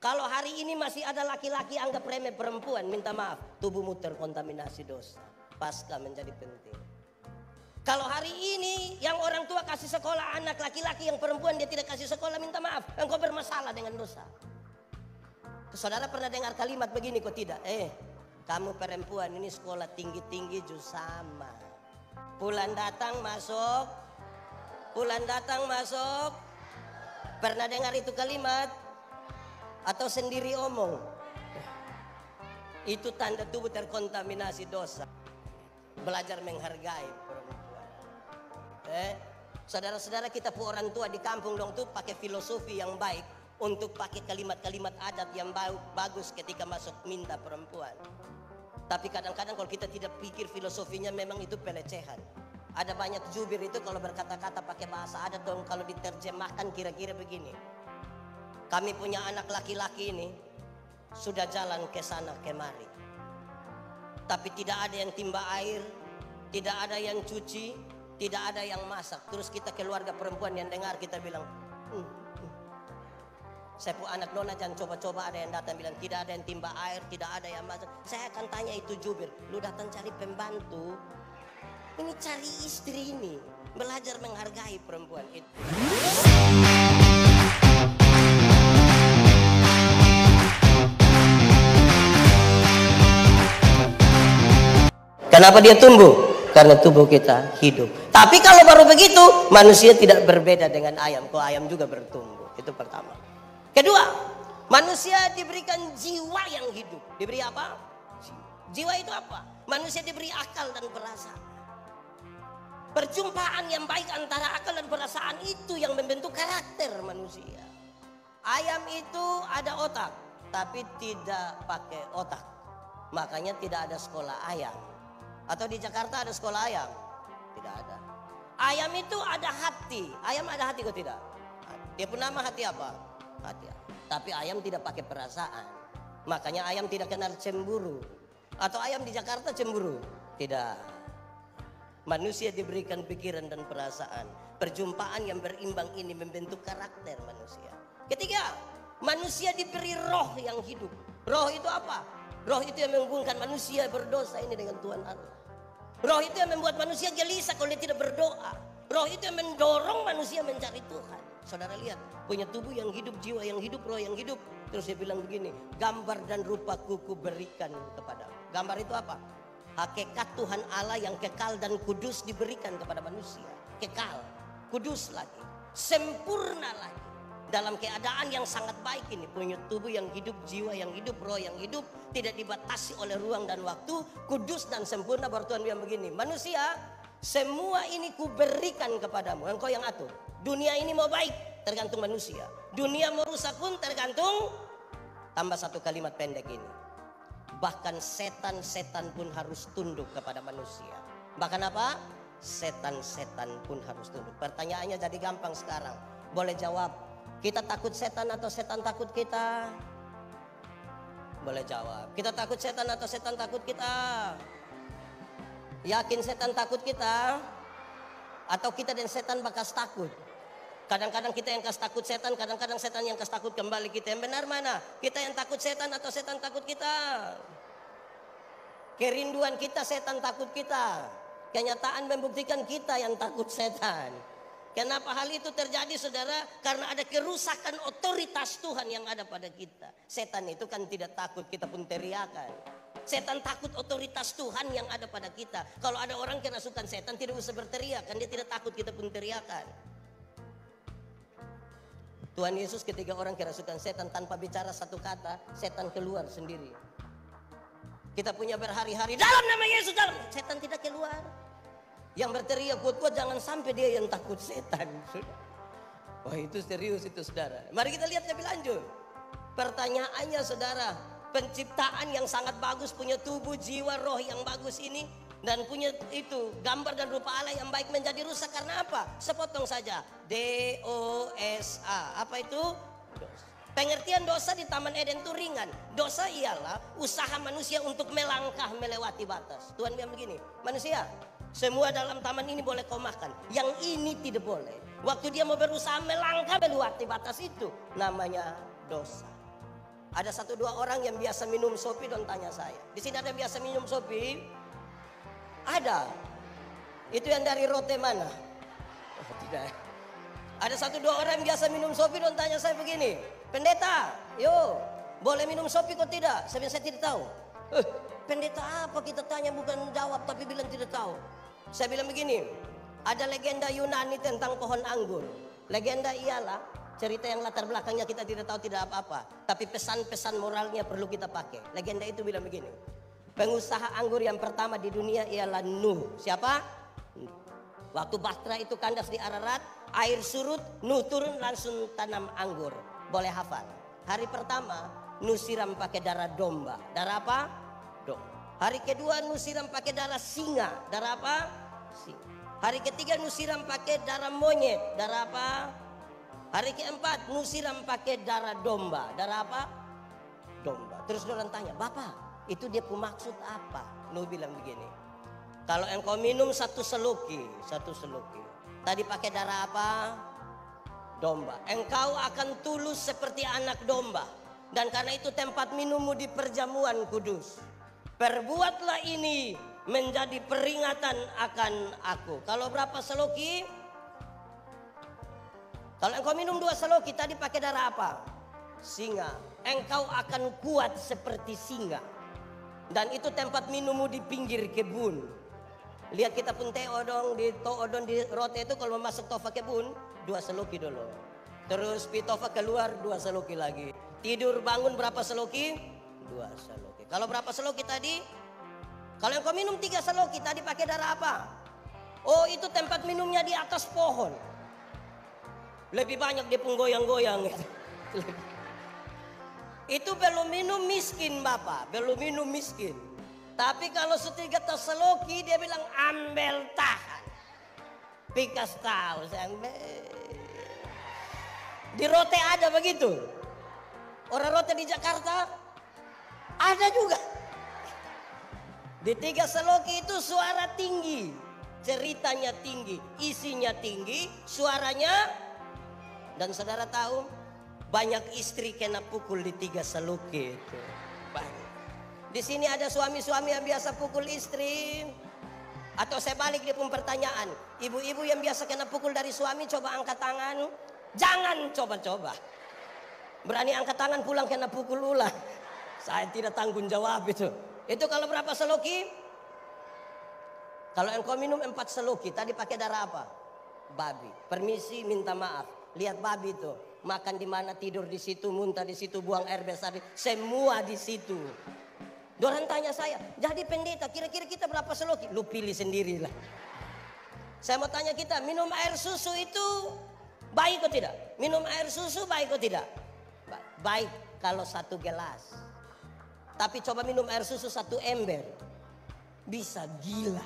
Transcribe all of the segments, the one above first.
Kalau hari ini masih ada laki-laki anggap remeh perempuan, minta maaf, tubuhmu terkontaminasi dosa. Pasca menjadi penting. Kalau hari ini yang orang tua kasih sekolah anak laki-laki, yang perempuan dia tidak kasih sekolah, minta maaf, engkau bermasalah dengan dosa. Saudara pernah dengar kalimat begini kok tidak? Kamu perempuan ini sekolah tinggi-tinggi juga sama. Bulan datang masuk, bulan datang masuk. Pernah dengar itu kalimat? Atau sendiri omong? Itu tanda tubuh terkontaminasi dosa. Belajar menghargai perempuan. Saudara-saudara, kita pun orang tua di kampung dong tuh pakai filosofi yang baik untuk pakai kalimat-kalimat adat yang bagus ketika masuk minta perempuan. Tapi kadang-kadang kalau kita tidak pikir filosofinya, memang itu pelecehan. Ada banyak jubir itu kalau berkata-kata pakai bahasa adat dong, kalau diterjemahkan kira-kira begini. Kami punya anak laki-laki ini sudah jalan ke sana kemari, tapi tidak ada yang timba air, tidak ada yang cuci, tidak ada yang masak. Terus kita keluarga perempuan yang dengar, kita bilang, saya pun anak nona jangan coba-coba. Ada yang datang bilang tidak ada yang timba air, tidak ada yang masak. Saya akan tanya itu jubir, lu datang cari pembantu, ini cari istri ini. Belajar menghargai perempuan itu. Kenapa dia tumbuh? Karena tubuh kita hidup. Tapi kalau baru begitu, manusia tidak berbeda dengan ayam. Kok ayam juga bertumbuh. Itu pertama. Kedua, manusia diberikan jiwa yang hidup. Diberi apa? Jiwa itu apa? Manusia diberi akal dan perasaan. Perjumpaan yang baik antara akal dan perasaan itu yang membentuk karakter manusia. Ayam itu ada otak, tapi tidak pakai otak. Makanya tidak ada sekolah ayam. Atau di Jakarta ada sekolah ayam? Tidak ada. Ayam itu ada hati. Ayam ada hati kok tidak? Dia pun nama hati apa? Hati. Tapi ayam tidak pakai perasaan. Makanya ayam tidak kenal cemburu. Atau ayam di Jakarta cemburu? Tidak. Manusia diberikan pikiran dan perasaan. Perjumpaan yang berimbang ini membentuk karakter manusia. Ketiga, manusia diberi roh yang hidup. Roh itu apa? Roh itu yang menghubungkan manusia berdosa ini dengan Tuhan Allah. Roh itu yang membuat manusia gelisah kalau dia tidak berdoa. Roh itu yang mendorong manusia mencari Tuhan. Saudara lihat, punya tubuh yang hidup, jiwa yang hidup, roh yang hidup. Terus dia bilang begini, gambar dan rupaku kuberikan kepadamu. Gambar itu apa? Hakikat Tuhan Allah yang kekal dan kudus diberikan kepada manusia. Kekal, kudus lagi, sempurna lagi. Dalam keadaan yang sangat baik ini, punya tubuh yang hidup, jiwa yang hidup, roh yang hidup, tidak dibatasi oleh ruang dan waktu, kudus dan sempurna. Baru Tuhan bilang begini, manusia, semua ini kuberikan kepadamu, engkau yang atur. Dunia ini mau baik, tergantung manusia. Dunia mau rusak pun tergantung. Tambah satu kalimat pendek ini, bahkan setan-setan pun harus tunduk kepada manusia. Bahkan apa? Setan-setan pun harus tunduk. Pertanyaannya jadi gampang sekarang, boleh jawab. Kita takut setan atau setan takut kita? Boleh jawab. Kita takut setan atau setan takut kita? Yakin setan takut kita? Atau kita dan setan bakas takut? Kadang-kadang kita yang kas takut setan, kadang-kadang setan yang kas takut kembali kita. Yang benar mana? Kita yang takut setan atau setan takut kita? Kerinduan kita setan takut kita. Kenyataan membuktikan kita yang takut setan. Kenapa hal itu terjadi saudara? Karena ada kerusakan otoritas Tuhan yang ada pada kita. Setan itu kan tidak takut, kita pun teriakan. Setan takut otoritas Tuhan yang ada pada kita. Kalau ada orang kerasukan setan tidak usah berteriak, kan dia tidak takut, kita pun teriakan. Tuhan Yesus ketika orang kerasukan setan tanpa bicara satu kata, setan keluar sendiri. Kita punya berhari-hari dalam nama Yesus, dalam setan tidak keluar. Yang berteriak kuat-kuat jangan sampai dia yang takut setan. Wah itu serius itu saudara. Mari kita lihat lebih lanjut. Pertanyaannya saudara, penciptaan yang sangat bagus, punya tubuh, jiwa, roh yang bagus ini, dan punya itu gambar dan rupa Allah yang baik menjadi rusak karena apa? Sepotong saja. D-O-S-A. Apa itu? Dosa. Pengertian dosa di Taman Eden itu ringan. Dosa ialah usaha manusia untuk melangkah melewati batas. Tuhan bilang begini, manusia, semua dalam taman ini boleh kau makan, yang ini tidak boleh. Waktu dia mau berusaha melangkah melewati batas itu, namanya dosa. Ada 1-2 orang yang biasa minum sopi, don't tanya saya. Di sini ada yang biasa minum sopi? Ada. Itu yang dari rote mana? Oh, tidak. Ada 1-2 orang yang biasa minum sopi, don't tanya saya begini. Pendeta, yo, boleh minum sopi kok tidak? Saya tidak tahu. Pendeta apa kita tanya, bukan jawab tapi bilang tidak tahu. Saya bilang begini, ada legenda Yunani tentang pohon anggur. Legenda ialah cerita yang latar belakangnya kita tidak tahu, tidak apa-apa. Tapi pesan-pesan moralnya perlu kita pakai. Legenda itu bilang begini, pengusaha anggur yang pertama di dunia ialah Nuh. Siapa? Waktu Bahtera itu kandas di Ararat, air surut, Nuh turun langsung tanam anggur. Boleh hafal. Hari pertama Nuh siram pakai darah domba. Darah apa? Domba. Hari kedua Nuh siram pakai darah singa. Darah apa? Singa. Hari ketiga Nuh siram pakai darah monyet. Darah apa? Hari keempat Nuh siram pakai darah domba. Darah apa? Domba. Terus orang tanya, Bapak, itu dia maksud apa? Nuh bilang begini, kalau engkau minum satu seluki. Tadi pakai darah apa? Domba. Engkau akan tulus seperti anak domba. Dan karena itu tempat minummu di perjamuan kudus. Perbuatlah ini menjadi peringatan akan aku. Kalau berapa seloki? Kalau engkau minum 2 seloki, tadi pakai darah apa? Singa. Engkau akan kuat seperti singa. Dan itu tempat minummu di pinggir kebun. Lihat kita pun teodong di toodon di rote itu, kalau mau masuk tofa kebun 2 seloki dulu. Terus pitofa keluar 2 seloki lagi. Tidur bangun berapa seloki? 2 seloki. Kalau berapa seloki tadi? Kalau engkau minum 3 seloki, tadi pakai darah apa? Oh, itu tempat minumnya di atas pohon. Lebih banyak dia pun goyang-goyang. Itu belum minum miskin Bapak, belum minum miskin. Tapi kalau setiga seloki dia bilang ambil tahan. Pikas tahu di rote ada begitu. Orang rote di Jakarta ada juga. Di 3 seloki itu suara tinggi, ceritanya tinggi, isinya tinggi, suaranya. Dan saudara tahu banyak istri kena pukul di 3 seloki itu. Banyak. Di sini ada suami-suami yang biasa pukul istri. Atau saya balik dia pun pertanyaan, ibu-ibu yang biasa kena pukul dari suami, coba angkat tangan. Jangan coba-coba. Berani angkat tangan pulang kena pukul ulang. Saya tidak tanggung jawab itu. Itu kalau berapa seloki? Kalau engkau minum 4 seloki, tadi pakai darah apa? Babi. Permisi, minta maaf. Lihat babi itu, makan di mana, tidur di situ, muntah di situ, buang air besar, semua di situ. Dorang tanya saya, jadi pendeta kira-kira kita berapa seloki? Lu pilih sendirilah. Saya mau tanya kita, minum air susu itu baik atau tidak? Minum air susu baik atau tidak? Baik kalau 1 gelas. Tapi coba minum air susu 1 ember. Bisa gila.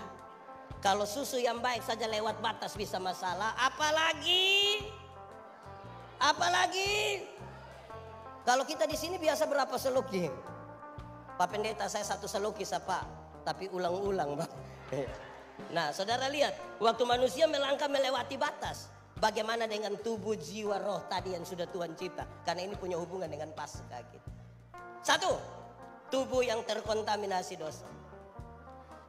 Kalau susu yang baik saja lewat batas bisa masalah. Apalagi kalau kita di sini biasa berapa seloki? Pak Pendeta, saya 1 seloki Pak, tapi ulang-ulang Pak. Nah saudara lihat, waktu manusia melangkah melewati batas, bagaimana dengan tubuh, jiwa, roh tadi yang sudah Tuhan cipta? Karena ini punya hubungan dengan Paskah kita. 1, tubuh yang terkontaminasi dosa.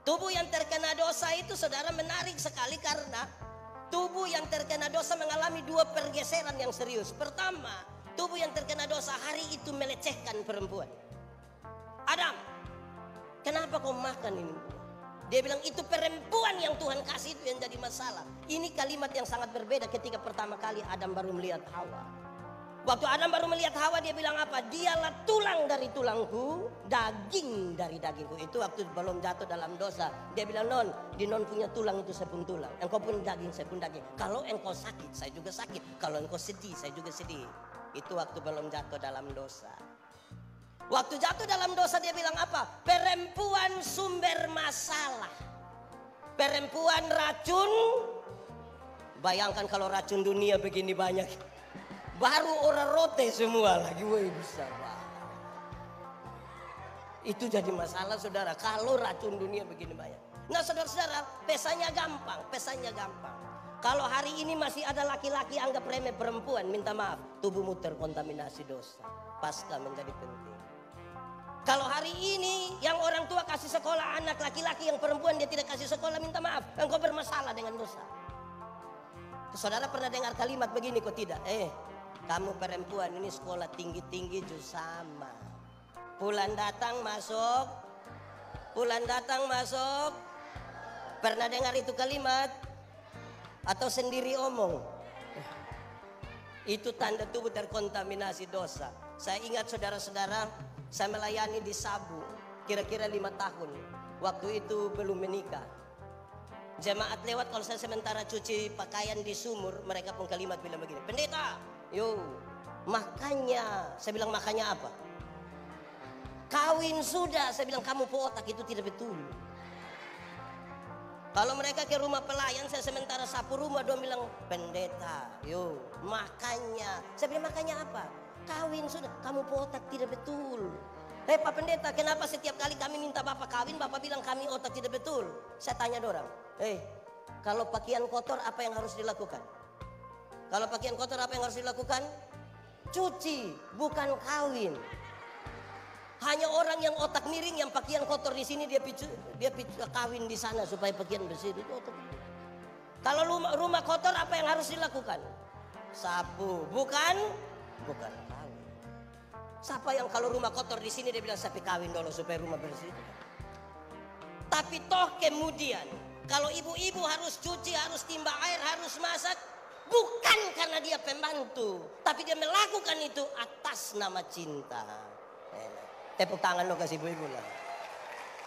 Tubuh yang terkena dosa itu saudara menarik sekali, karena tubuh yang terkena dosa mengalami 2 pergeseran yang serius. Pertama, tubuh yang terkena dosa hari itu melecehkan perempuan. Adam, kenapa kau makan ini? Dia bilang itu perempuan yang Tuhan kasih itu yang jadi masalah. Ini kalimat yang sangat berbeda ketika pertama kali Adam baru melihat Hawa. Waktu Adam baru melihat Hawa, dia bilang apa? Dialah tulang dari tulangku, daging dari dagingku. Itu waktu belum jatuh dalam dosa. Dia bilang, non, di non punya tulang itu saya pun tulang. Engkau pun daging, saya pun daging. Kalau engkau sakit, saya juga sakit. Kalau engkau sedih, saya juga sedih. Itu waktu belum jatuh dalam dosa. Waktu jatuh dalam dosa dia bilang apa? Perempuan sumber masalah. Perempuan racun. Bayangkan kalau racun dunia begini banyak. Baru orang rote semua lagi. Woi bisa banget. Itu jadi masalah saudara. Kalau racun dunia begini banyak. Nah saudara-saudara, pesannya gampang. Kalau hari ini masih ada laki-laki anggap remeh perempuan, minta maaf, tubuhmu terkontaminasi dosa. Pasca menjadi penting. Kalau hari ini yang orang tua kasih sekolah anak laki-laki, yang perempuan dia tidak kasih sekolah, minta maaf, engkau bermasalah dengan dosa. Saudara pernah dengar kalimat begini kok tidak? Kamu perempuan ini sekolah tinggi-tinggi juga sama. Bulan datang masuk, bulan datang masuk. Pernah dengar itu kalimat? Atau sendiri omong? Itu tanda tubuh terkontaminasi dosa. Saya ingat saudara-saudara, saya melayani di Sabu kira-kira 5 tahun. Waktu itu belum menikah. Jemaat lewat, kalau saya sementara cuci pakaian di sumur, mereka pun kalimat bilang begini, pendeta, yo, makanya. Saya bilang makanya apa? Kawin sudah. Saya bilang kamu otak itu tidak betul. Kalau mereka ke rumah pelayan, saya sementara sapu rumah, dia bilang, pendeta, yo, makanya. Saya bilang makanya apa? Kawin sudah, kamu otak tidak betul. Pak pendeta, kenapa setiap kali kami minta bapak kawin, bapak bilang kami otak tidak betul? Saya tanya dorang, kalau pakaian kotor apa yang harus dilakukan? Kalau pakaian kotor apa yang harus dilakukan? Cuci, bukan kawin. Hanya orang yang otak miring, yang pakaian kotor di sini dia kawin di sana supaya pakaian bersih. Itu otak. Kalau rumah kotor apa yang harus dilakukan? Sapu, bukan kawin. Siapa yang kalau rumah kotor di sini dia bilang sapi kawin dulu supaya rumah bersih? Tapi toh kemudian kalau ibu-ibu harus cuci, harus timba air, harus masak, bukan karena dia pembantu, tapi dia melakukan itu atas nama cinta. Tepuk tangan lo kasih ibu-ibu lah.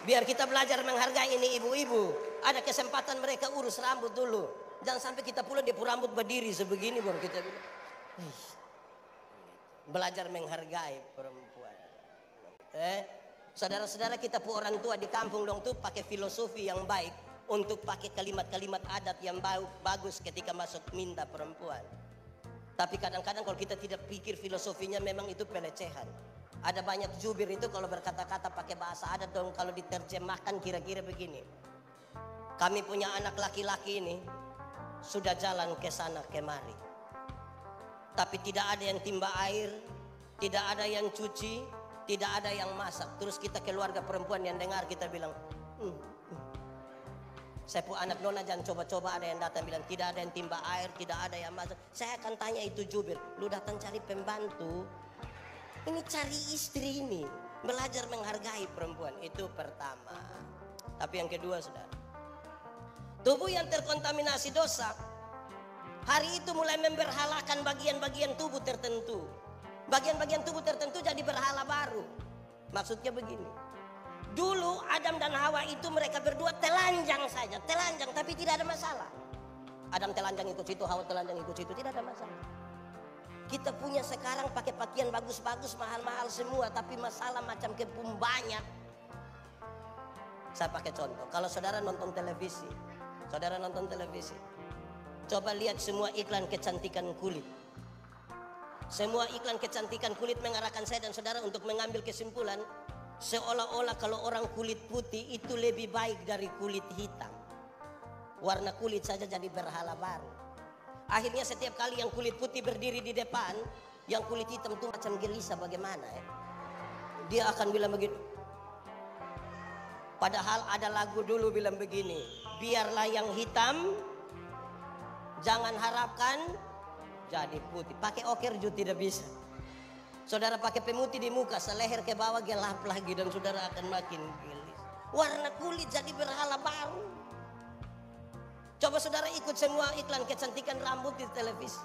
Biar kita belajar menghargai ini ibu-ibu. Ada kesempatan mereka urus rambut dulu. Jangan sampai kita pulang dia rambut berdiri sebegini baru kita bilang. Belajar menghargai perempuan. Saudara-saudara kita pun orang tua di kampung dong tuh pakai filosofi yang baik untuk pakai kalimat-kalimat adat yang bagus ketika masuk minta perempuan. Tapi kadang-kadang kalau kita tidak pikir filosofinya memang itu pelecehan. Ada banyak jubir itu kalau berkata-kata pakai bahasa adat dong, kalau diterjemahkan kira-kira begini. Kami punya anak laki-laki ini sudah jalan ke sana kemari. Tapi tidak ada yang timba air, tidak ada yang cuci, tidak ada yang masak. Terus kita keluarga perempuan yang dengar kita bilang, saya pun anak nona jangan coba-coba ada yang datang bilang tidak ada yang timba air, tidak ada yang masak. Saya akan tanya itu jubir, lu datang cari pembantu, ini cari istri ini. Belajar menghargai perempuan, itu pertama. Tapi yang kedua saudara, tubuh yang terkontaminasi dosa, hari itu mulai memberhalakan bagian-bagian tubuh tertentu. Bagian-bagian tubuh tertentu jadi berhala baru. Maksudnya begini, dulu Adam dan Hawa itu mereka berdua telanjang saja, telanjang tapi tidak ada masalah. Adam telanjang ikut situ, Hawa telanjang ikut situ, tidak ada masalah. Kita punya sekarang pakai pakaian bagus-bagus, mahal-mahal semua, tapi masalah macam kepung banyak. Saya pakai contoh, kalau saudara nonton televisi, coba lihat semua iklan kecantikan kulit. Semua iklan kecantikan kulit mengarahkan saya dan saudara untuk mengambil kesimpulan, seolah-olah kalau orang kulit putih itu lebih baik dari kulit hitam. Warna kulit saja jadi berhala baru. Akhirnya setiap kali yang kulit putih berdiri di depan, yang kulit hitam itu macam gelisah bagaimana ya. Dia akan bilang begini. Padahal ada lagu dulu bilang begini, biarlah yang hitam, jangan harapkan jadi putih. Pakai oker juga tidak bisa. Saudara pakai pemutih di muka, seleher ke bawah gelap lagi dan saudara akan makin gelis. Warna kulit jadi berhala baru. Coba saudara ikut semua iklan kecantikan rambut di televisi.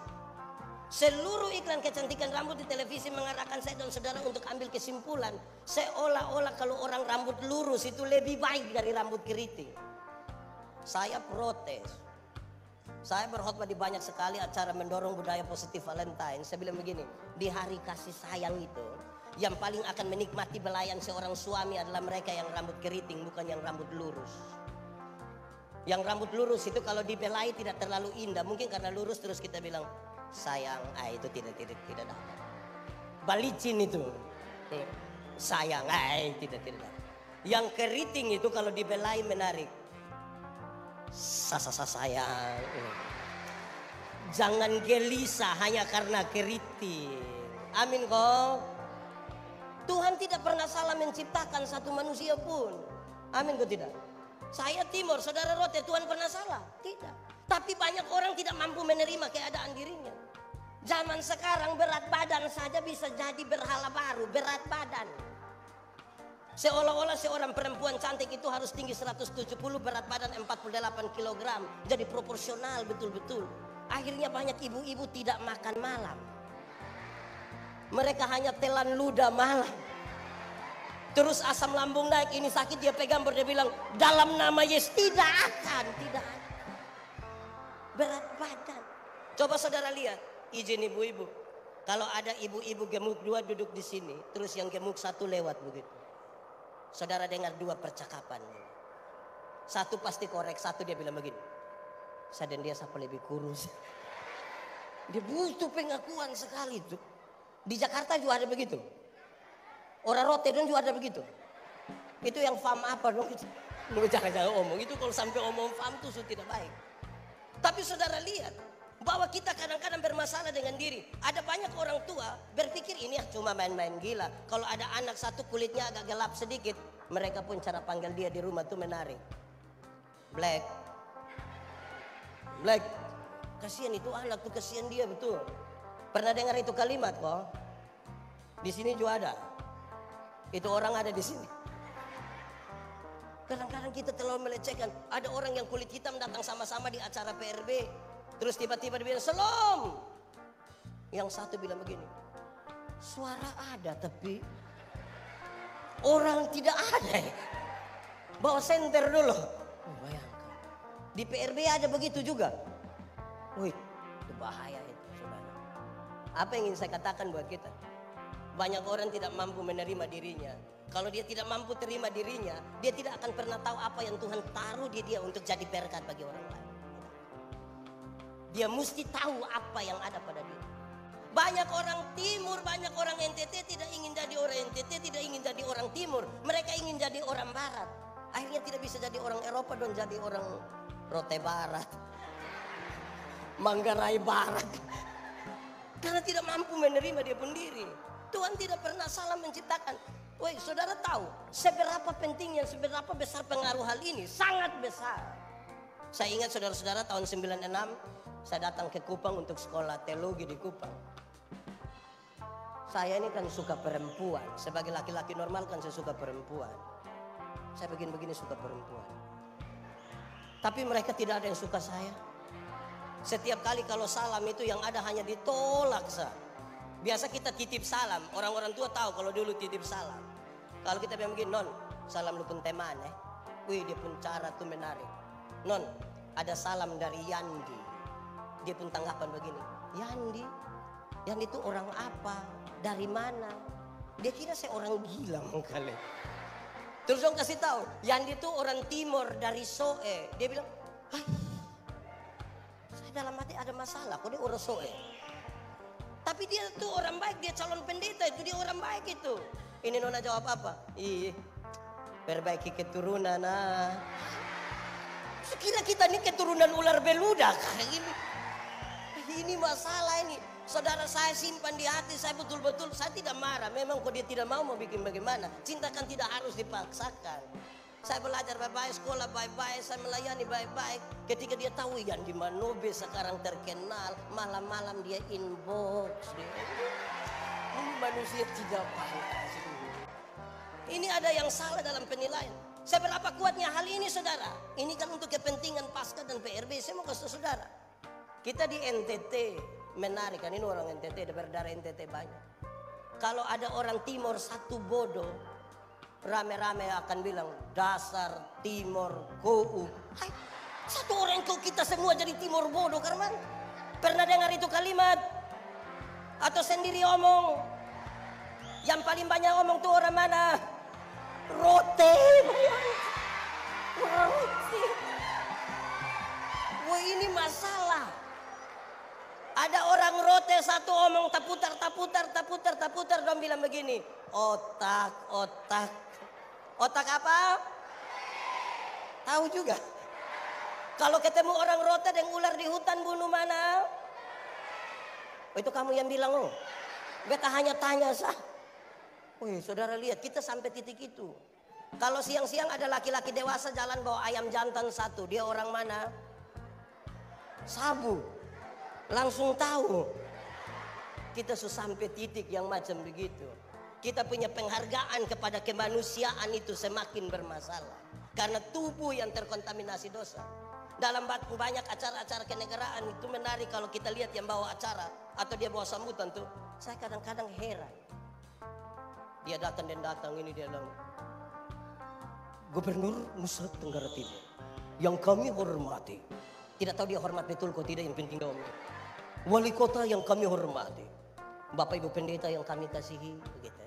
Seluruh iklan kecantikan rambut di televisi mengarahkan saya dan saudara untuk ambil kesimpulan, seolah-olah kalau orang rambut lurus itu lebih baik dari rambut keriting. Saya protes. Saya berkhotbah di banyak sekali acara mendorong budaya positif Valentine. Saya bilang begini, di hari kasih sayang itu, yang paling akan menikmati belayan seorang suami adalah mereka yang rambut keriting, bukan yang rambut lurus. Yang rambut lurus itu kalau dibelai tidak terlalu indah. Mungkin karena lurus terus kita bilang sayang, itu tidak dapat. Balicin itu sayang, tidak dapat. Yang keriting itu kalau dibelai menarik. Sayang. Jangan gelisah hanya karena keriting. Amin kok. Tuhan tidak pernah salah menciptakan satu manusia pun. Amin kok tidak. Saya Timur, saudara Rote, Tuhan pernah salah? Tidak. Tapi banyak orang tidak mampu menerima keadaan dirinya. Zaman sekarang berat badan saja bisa jadi berhala baru, berat badan. Seolah-olah seorang perempuan cantik itu harus tinggi 170, berat badan 48 kg. Jadi proporsional betul-betul. Akhirnya banyak ibu-ibu tidak makan malam. Mereka hanya telan ludah malam. Terus asam lambung naik, ini sakit, dia pegang dia bilang, dalam nama Yesus. Tidak akan. Berat badan. Coba saudara lihat, izin ibu-ibu. Kalau ada ibu-ibu gemuk dua duduk di sini, terus yang gemuk satu lewat begitu. Saudara dengar dua percakapan. Satu pasti korek, satu dia bilang begini. Saya dan dia siapa lebih kurus. Dia butuh pengakuan sekali tuh. Di Jakarta juga ada begitu. Orang Rotterdam juga ada begitu. Itu yang fam apa dong? Jangan omong. Itu kalau sampai omong fam tuh tidak baik. Tapi saudara lihat bahwa kita kadang-kadang bermasalah dengan diri. Ada banyak orang tua berpikir ini cuma main-main gila. Kalau ada anak satu kulitnya agak gelap sedikit, mereka pun cara panggil dia di rumah tuh menarik. Black. Kasihan itu anak tuh, kasihan dia betul. Pernah dengar itu kalimat kok? Di sini juga ada. Itu orang ada di sini. Kadang-kadang kita terlalu melecehkan. Ada orang yang kulit hitam datang sama-sama di acara PRB. Terus tiba-tiba dia bilang, "Salam." Yang satu bilang begini, "Suara ada tapi orang tidak ada." Bawa senter dulu. Bayangkan. Di PRB ada begitu juga. Wih, itu bahaya itu, saudara. Apa yang ingin saya katakan buat kita? Banyak orang tidak mampu menerima dirinya. Kalau dia tidak mampu terima dirinya, dia tidak akan pernah tahu apa yang Tuhan taruh di dia untuk jadi berkat bagi orang lain. Dia mesti tahu apa yang ada pada dia. Banyak orang Timur, banyak orang NTT tidak ingin jadi orang NTT, tidak ingin jadi orang Timur. Mereka ingin jadi orang Barat. Akhirnya tidak bisa jadi orang Eropa dan jadi orang Rote Barat, Manggarai Barat. Karena tidak mampu menerima dia sendiri. Tuhan tidak pernah salah menciptakan. Woi, saudara tahu seberapa pentingnya, seberapa besar pengaruh hal ini? Sangat besar. Saya ingat saudara-saudara tahun 96 saya datang ke Kupang untuk sekolah teologi di Kupang. Saya ini kan suka perempuan. Sebagai laki-laki normal kan saya suka perempuan. Saya begini-begini suka perempuan. Tapi mereka tidak ada yang suka saya. Setiap kali kalau salam itu yang ada hanya ditolak sah. Biasa kita titip salam. Orang-orang tua tahu kalau dulu titip salam. Kalau kita bilang begini, "Non, salam lu pun teman Wih, dia pun cara tuh menarik. "Non, ada salam dari Yandi." Dia pun tanggapan begini, "Yandi? Yandi itu orang apa? Dari mana?" Dia kira saya orang gila kali. Terus dong kasih tahu, Yandi itu orang Timur dari Soe. Dia bilang, "Hah? Saya dalam hati ada masalah, kok dia orang Soe?" Tapi dia tuh orang baik, dia calon pendeta itu, dia orang baik itu. Ini nona jawab apa? "Ih, perbaiki keturunan Kira kita ini keturunan ular beludak. Ini masalah ini. Saudara, saya simpan di hati saya betul-betul. Saya tidak marah. Memang kalau dia tidak mau bikin bagaimana. Cinta kan tidak harus dipaksakan. Saya belajar baik-baik, sekolah baik-baik, saya melayani baik-baik. Ketika dia tahu yang di Manobe sekarang terkenal, malam-malam dia inbox. Ini manusia tidak pantas. Ini ada yang salah dalam penilaian. Seberapa kuatnya hal ini, saudara? Ini kan untuk kepentingan Pasca dan PRB. Saya mau kasih saudara. Kita di NTT menarik kan, ini orang NTT, berdarah NTT banyak. Kalau ada orang Timur satu bodoh, rame-rame akan bilang dasar Timur KU. Hai, satu orang kau kita semua jadi Timur bodoh, Karman. Pernah dengar itu kalimat? Atau sendiri omong? Yang paling banyak omong tuh orang mana? Rote. Wah, ini masalah. Ada orang Rote satu omong taputar, dong bilang begini, otak. Otak apa? Tahu juga. Kalau ketemu orang Rote dan ular di hutan bunuh mana? Oh, itu kamu yang bilang, oh. Beta hanya tanya sah. Wih, saudara lihat kita sampai titik itu. Kalau siang-siang ada laki-laki dewasa jalan bawa ayam jantan satu. Dia orang mana? Sabu. Langsung tahu. Kita sudah sampai titik yang macam begitu. Kita punya penghargaan kepada kemanusiaan itu semakin bermasalah. Karena tubuh yang terkontaminasi dosa. Dalam banyak acara-acara kenegaraan itu menarik kalau kita lihat yang bawa acara. Atau dia bawa sambutan tuh. Saya kadang-kadang heran. Dia datang dan datang ini dia bilang, Gubernur Nusa Tenggara Timur yang kami hormati. Tidak tahu dia hormat betul kok tidak, yang penting dong. Wali kota yang kami hormati. Bapak Ibu pendeta yang kami kasihi. Begitu.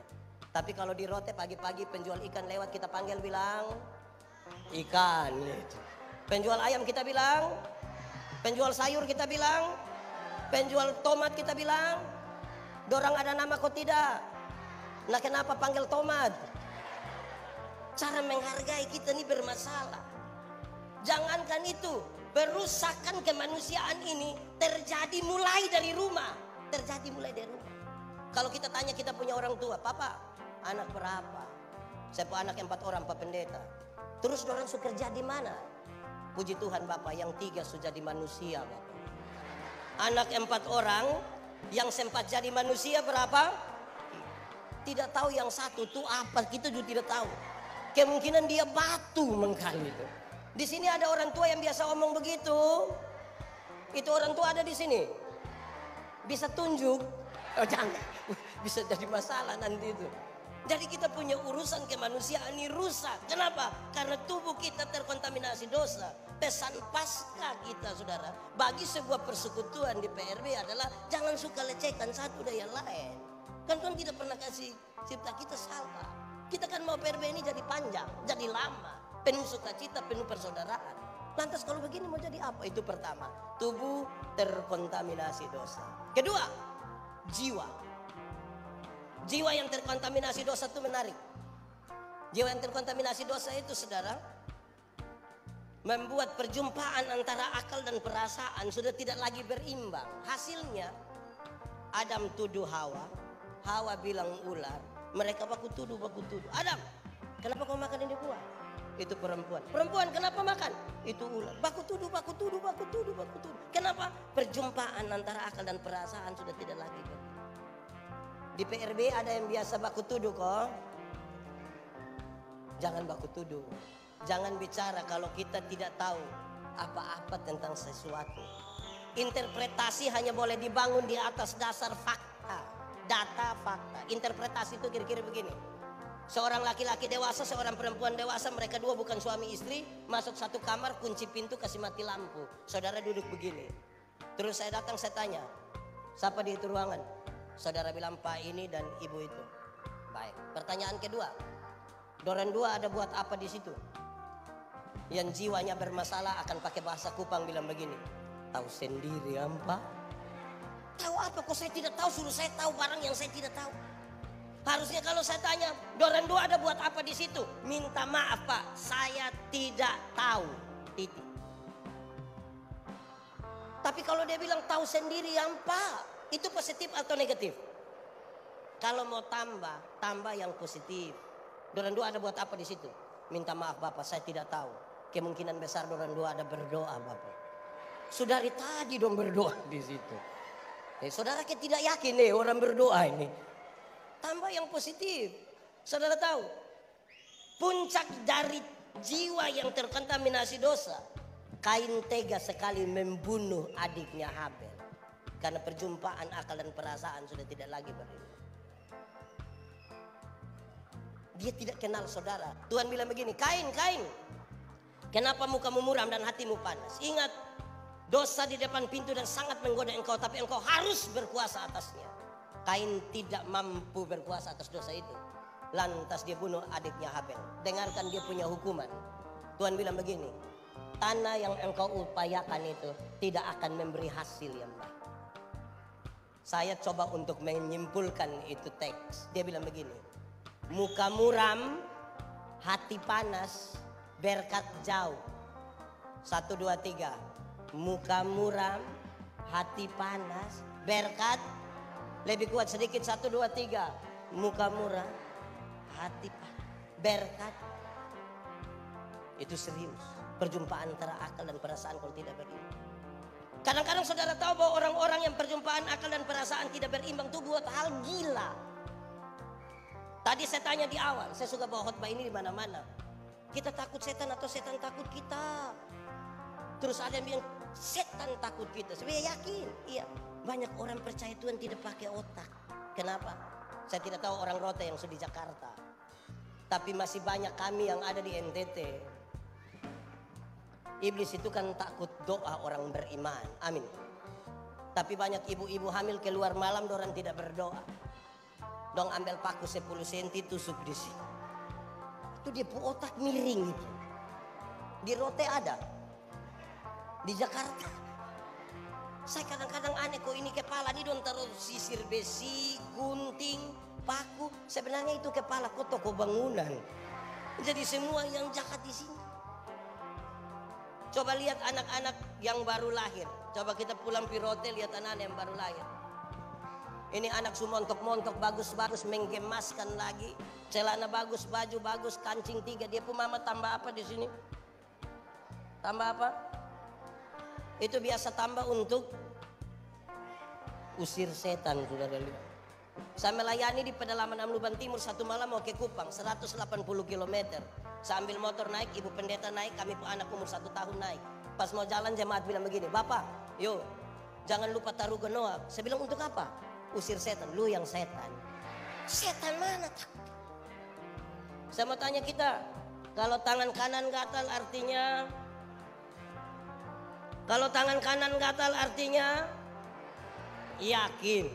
Tapi kalau di Rote pagi-pagi penjual ikan lewat kita panggil bilang ikan. Gitu. Penjual ayam kita bilang. Penjual sayur kita bilang. Penjual tomat kita bilang. Dorang ada nama kok tidak. Nah kenapa panggil tomat? Cara menghargai kita ini bermasalah. Jangankan itu, perusakan kemanusiaan ini terjadi mulai dari rumah. Terjadi mulai dari rumah. Kalau kita tanya kita punya orang tua, Papa, anak berapa? Saya punya anak 4 orang, Pak Pendeta. Terus orang suka kerja di mana? Puji Tuhan Bapak, yang 3 sudah jadi manusia Bapak. Anak 4 orang, yang sempat jadi manusia berapa? Tidak tahu yang satu tuh apa, kita juga tidak tahu. Kemungkinan dia batu mengkali itu. Di sini ada orang tua yang biasa omong begitu. Itu orang tua ada di sini. Bisa tunjuk? Oh jangan, bisa jadi masalah nanti itu. Jadi kita punya urusan kemanusiaan ini rusak. Kenapa? Karena tubuh kita terkontaminasi dosa. Pesan pasca kita saudara, bagi sebuah persekutuan di PRB adalah jangan suka lecehkan satu dan yang lain. Kan Tuhan tidak pernah kasih cipta kita salah. Kita kan mau PRB ini jadi panjang, jadi lama, penuh sukacita, penuh persaudaraan. Lantas kalau begini mau jadi apa? Itu pertama, tubuh terkontaminasi dosa. Kedua, jiwa. Jiwa yang terkontaminasi dosa itu menarik. Jiwa yang terkontaminasi dosa itu saudara, membuat perjumpaan antara akal dan perasaan sudah tidak lagi berimbang. Hasilnya, Adam tuduh Hawa. Hawa bilang ular, mereka baku tuduh. Adam, kenapa kau makan ini buah? Itu perempuan. Perempuan kenapa makan? Itu ular. Baku tuduh. Kenapa? Perjumpaan antara akal dan perasaan sudah tidak lagi. Di PRB ada yang biasa baku tuduh kok. Jangan baku tuduh. Jangan bicara kalau kita tidak tahu apa-apa tentang sesuatu. Interpretasi hanya boleh dibangun di atas dasar fakta. Data, fakta. Interpretasi itu kira-kira begini. Seorang laki-laki dewasa, seorang perempuan dewasa, mereka dua bukan suami istri, masuk satu kamar, kunci pintu, kasih mati lampu. Saudara duduk begini. Terus saya datang, saya tanya, siapa di itu ruangan? Saudara bilang Pak ini dan ibu itu. Baik. Pertanyaan kedua, dorang dua ada buat apa di situ? Yang jiwanya bermasalah akan pakai bahasa Kupang bilang begini, tahu sendiri apa? Tahu apa? Kok saya tidak tahu? Suruh saya tahu barang yang saya tidak tahu. Harusnya kalau saya tanya, dorang dua ada buat apa di situ? Minta maaf Pak, saya tidak tahu. Titik. Tapi kalau dia bilang tahu sendiri yang Pak, itu positif atau negatif? Kalau mau tambah yang positif. Dorang dua ada buat apa di situ? Minta maaf Bapak, saya tidak tahu. Kemungkinan besar dorang dua ada berdoa Bapak. Sudah dari tadi dong berdoa di situ. Saudara kita tidak yakin nih orang berdoa ini. Tambah yang positif. Saudara tahu, puncak dari jiwa yang terkontaminasi dosa, Kain tega sekali membunuh adiknya Habel. Karena perjumpaan akal dan perasaan sudah tidak lagi berimbang. Dia tidak kenal saudara. Tuhan bilang begini, Kain, kenapa mukamu muram dan hatimu panas? Ingat, dosa di depan pintu dan sangat menggoda engkau, tapi engkau harus berkuasa atasnya. Kain tidak mampu berkuasa atas dosa itu. Lantas dia bunuh adiknya Habel. Dengarkan dia punya hukuman. Tuhan bilang begini, tanah yang engkau upayakan itu tidak akan memberi hasil yang baik. Saya coba untuk menyimpulkan itu teks. Dia bilang begini, muka muram, hati panas, berkat jauh. 1, 2, 3. Muka muram, hati panas, berkat Lebih kuat sedikit, 1, 2, 3. Muka murah, hati berkat. Itu serius. Perjumpaan antara akal dan perasaan kalau tidak berimbang. Kadang-kadang saudara tahu bahwa orang-orang yang perjumpaan akal dan perasaan tidak berimbang itu buat hal gila. Tadi saya tanya di awal, saya suka bawa khotbah ini di mana-mana. Kita takut setan atau setan takut kita? Terus ada yang bilang setan takut kita. Saya yakin, iya. Banyak orang percaya Tuhan tidak pakai otak. Kenapa? Saya tidak tahu orang Rote yang sudah di Jakarta. Tapi masih banyak kami yang ada di NTT. Iblis itu kan takut doa orang beriman. Amin. Tapi banyak ibu-ibu hamil keluar malam dorang tidak berdoa. Dong ambil paku 10 cm tusuk di sini. Itu dia otak miring itu. Di Rote ada. Di Jakarta. Saya kadang-kadang aneh kok ini kepala ini dong taruh sisir besi, gunting, paku. Sebenarnya itu kepala kok toko bangunan. Jadi semua yang jahat di sini. Coba lihat anak-anak yang baru lahir. Coba kita pulang di Rote lihat anak-anak yang baru lahir. Ini anak semua montok-montok bagus-bagus, menggemaskan lagi. Celana bagus, baju bagus, kancing 3. Dia pun mama tambah apa di sini? Tambah apa? Itu biasa tambah untuk usir setan, saudara lihat. Saya melayani di pedalaman Amluban Timur, satu malam mau ke Kupang 180 km. Saya ambil motor naik, ibu pendeta naik, kami pun anak umur 1 tahun naik. Pas mau jalan jemaat bilang begini, Bapak, yuk jangan lupa taruh genoa. Saya bilang untuk apa? Usir setan. Lu yang setan. Setan mana? Saya mau tanya kita, kalau tangan kanan gatal artinya? Kalau tangan kanan gatal artinya? Yakin.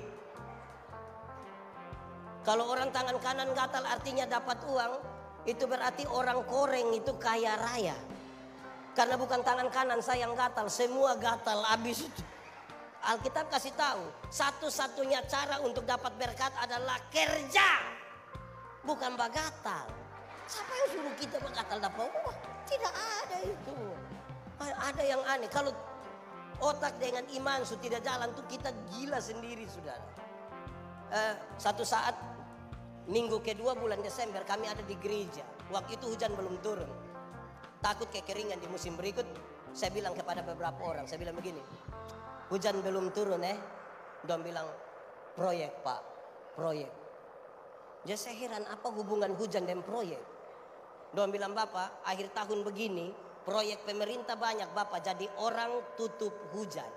Kalau orang tangan kanan gatal artinya dapat uang, itu berarti orang koreng itu kaya raya. Karena bukan tangan kanan saya yang gatal, semua gatal habis itu. Alkitab kasih tahu, satu-satunya cara untuk dapat berkat adalah kerja. Bukan bagatal. Siapa yang suruh kita bagatal dapat uang? Tidak ada itu. Ada yang aneh. Kalau otak dengan iman sudah tidak jalan tuh kita gila sendiri, saudara. Satu saat minggu kedua bulan Desember kami ada di gereja. Waktu itu hujan belum turun. Takut kekeringan di musim berikut. Saya bilang kepada beberapa orang, saya bilang begini. Hujan belum turun Dia bilang proyek Pak, proyek. Jadi saya heran apa hubungan hujan dan proyek. Dia bilang Bapak akhir tahun begini proyek pemerintah banyak Bapak, jadi orang tutup hujan.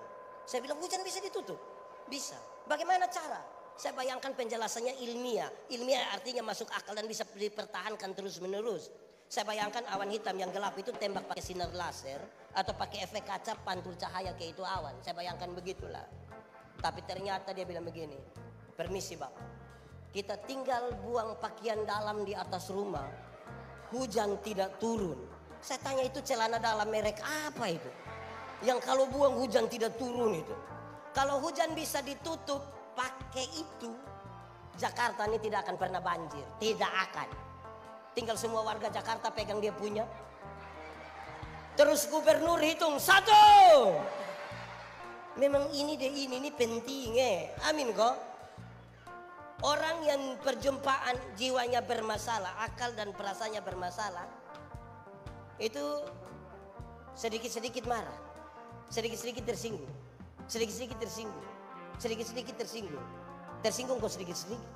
Saya bilang hujan bisa ditutup? Bisa. Bagaimana cara? Saya bayangkan penjelasannya ilmiah. Ilmiah artinya masuk akal dan bisa dipertahankan terus menerus. Saya bayangkan awan hitam yang gelap itu tembak pakai sinar laser atau pakai efek kaca pantul cahaya ke itu awan. Saya bayangkan begitulah. Tapi ternyata dia bilang begini, permisi Bapak, kita tinggal buang pakaian dalam di atas rumah, hujan tidak turun. Saya tanya itu celana dalam merek apa itu? Yang kalau buang hujan tidak turun itu. Kalau hujan bisa ditutup pakai itu, Jakarta ini tidak akan pernah banjir. Tidak akan. Tinggal semua warga Jakarta pegang dia punya. Terus gubernur hitung 1. Memang ini penting Amin kok. Orang yang perjumpaan jiwanya bermasalah, akal dan perasaannya bermasalah, itu sedikit-sedikit marah, sedikit-sedikit tersinggung, sedikit-sedikit tersinggung, sedikit-sedikit tersinggung, tersinggung kok sedikit-sedikit.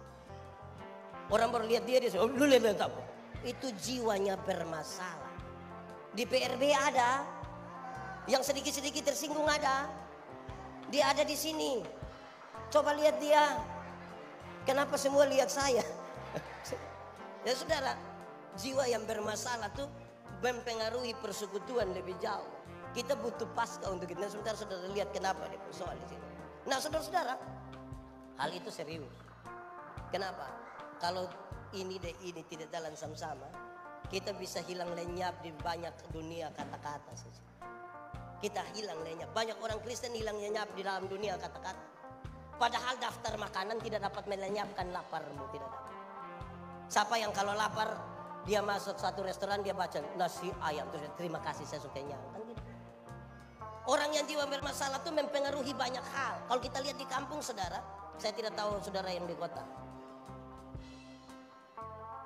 Orang baru lihat dia lu lihat apa? Itu jiwanya bermasalah. Di PRB ada yang sedikit-sedikit tersinggung ada. Dia ada di sini. Coba lihat dia. Kenapa semua lihat saya? Ya saudara, jiwa yang bermasalah tuh mempengaruhi persekutuan lebih jauh. Kita butuh pasca untuk kita. Nah, saudara-saudara lihat kenapa dia soal di sini. Nah, saudara-saudara, hal itu serius. Kenapa? Kalau ini tidak jalan sama-sama, kita bisa hilang lenyap di banyak dunia kata-kata saja. Kita hilang lenyap. Banyak orang Kristen hilang lenyap di dalam dunia kata-kata. Padahal daftar makanan tidak dapat melenyapkan laparmu, tidak dapat. Siapa yang kalau lapar dia masuk satu restoran dia baca nasi ayam terus terima kasih saya sudah kenyang, kan gitu. Orang yang jiwa bermasalah itu mempengaruhi banyak hal. Kalau kita lihat di kampung saudara, Saya tidak tahu saudara yang di kota.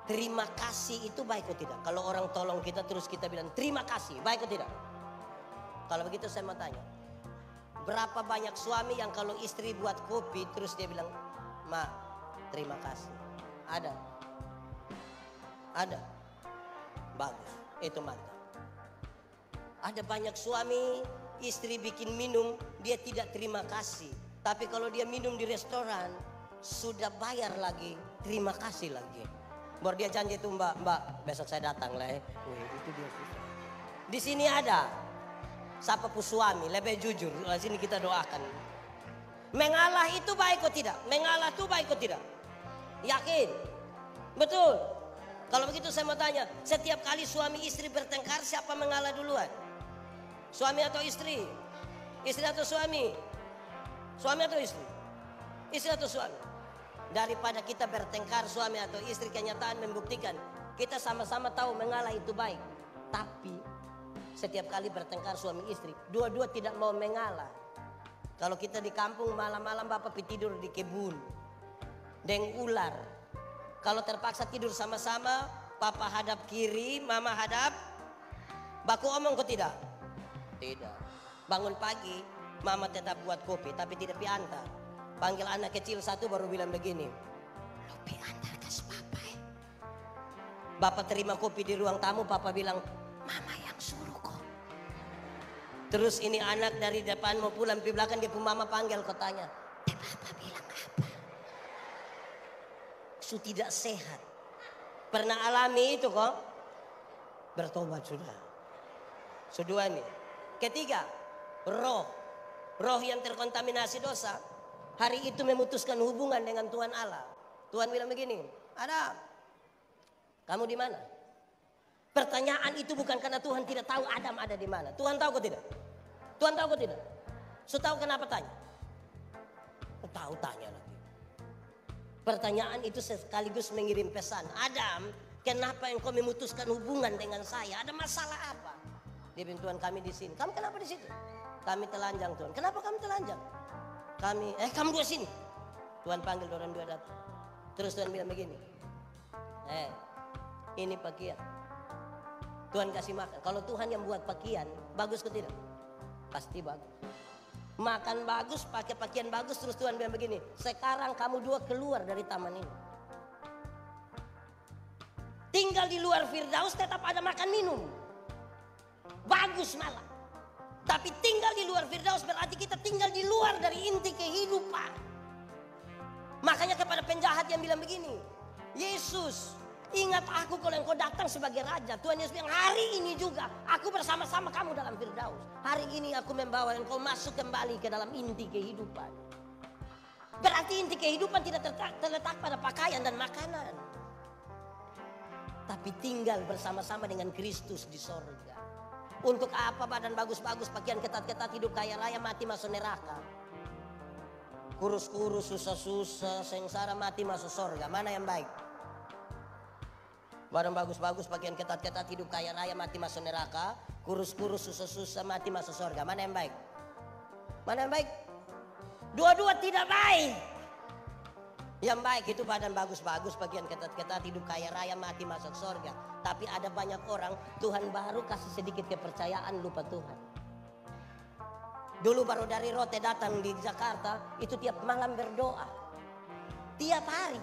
Terima kasih itu baik atau tidak? Kalau orang tolong kita terus kita bilang terima kasih, baik atau tidak? Kalau begitu saya mau tanya. Berapa banyak suami yang kalau istri buat kopi terus dia bilang, "Ma, terima kasih." Ada? Ada? Bagus, itu mantap. Ada banyak suami, istri bikin minum, dia tidak terima kasih. Tapi kalau dia minum di restoran, sudah bayar lagi, terima kasih lagi. Baru dia janji itu, mbak besok saya datang lah ya. Itu dia susah. Di sini ada, siapa pun suami, lebih jujur. Di sini kita doakan. Mengalah itu baik atau tidak? Mengalah itu baik atau tidak? Yakin? Betul? Kalau begitu saya mau tanya, setiap kali suami istri bertengkar, siapa mengalah duluan? Suami atau istri? Istri atau suami? Suami atau istri? Istri atau suami? Daripada kita bertengkar suami atau istri, kenyataan membuktikan kita sama-sama tahu mengalah itu baik. Tapi setiap kali bertengkar suami istri, dua-dua tidak mau mengalah. Kalau kita di kampung malam-malam bapak tidur di kebun, deng ular. Kalau terpaksa tidur sama-sama, papa hadap kiri, mama hadap. Baku omong kok tidak? Tidak. Bangun pagi, mama tetap buat kopi tapi tidak piantar. Panggil anak kecil satu baru bilang begini, "Lupi antar kas papa ya." Bapak terima kopi di ruang tamu, papa bilang, "Mama yang suruh kok." Terus ini anak dari depan mau pulang di belakang, dia pun mama panggil, kau tanya, "Papa bilang apa?" Su tidak sehat. Pernah alami itu kok? Bertobat sudah. Kedua nih. Ketiga, roh yang terkontaminasi dosa. Hari itu memutuskan hubungan dengan Tuhan Allah. Tuhan bilang begini, "Adam, kamu di mana?" Pertanyaan itu bukan karena Tuhan tidak tahu Adam ada di mana. Tuhan tahu kok tidak? Tuhan tahu kok tidak? So tahu kenapa tanya? Tahu tanya lagi. Pertanyaan itu sekaligus mengirim pesan. "Adam, kenapa engkau memutuskan hubungan dengan saya? Ada masalah apa?" Dia bilang, "Tuhan, kami di sini." "Kamu kenapa di situ?" "Kami telanjang, Tuhan." "Kenapa kamu telanjang?" Kamu dua sini." Tuhan panggil orang dua datang. Terus Tuhan bilang begini, ini pakaian. Tuhan kasih makan. Kalau Tuhan yang buat pakaian, bagus ke tidak? Pasti bagus. Makan bagus, pakai pakaian bagus. Terus Tuhan bilang begini, "Sekarang kamu dua keluar dari taman ini. Tinggal di luar Firdaus tetap ada makan minum. Bagus malah. Tapi tinggal di luar Firdaus berarti kita tinggal di luar dari inti kehidupan." Makanya kepada penjahat yang bilang begini, "Yesus, ingat aku kalau engkau datang sebagai raja." Tuhan Yesus bilang, "Hari ini juga aku bersama-sama kamu dalam Firdaus. Hari ini aku membawa engkau masuk kembali ke dalam inti kehidupan." Berarti inti kehidupan tidak terletak pada pakaian dan makanan, tapi tinggal bersama-sama dengan Kristus di sorga. Untuk apa badan bagus-bagus, pakaian ketat-ketat, hidup kaya raya, mati masuk neraka? Kurus-kurus, susah-susah, sengsara, mati masuk sorga. Mana yang baik? Badan bagus-bagus, pakaian ketat-ketat, hidup kaya raya, mati masuk neraka. Kurus-kurus, susah-susah, mati masuk sorga. Mana yang baik? Mana yang baik? Dua-dua tidak baik. Yang baik itu badan bagus-bagus, pakaian ketat-ketat, hidup kaya raya, mati masuk sorga. Tapi ada banyak orang, Tuhan baru kasih sedikit kepercayaan, lupa Tuhan. Dulu baru dari Rote datang di Jakarta, itu tiap malam berdoa. Tiap hari.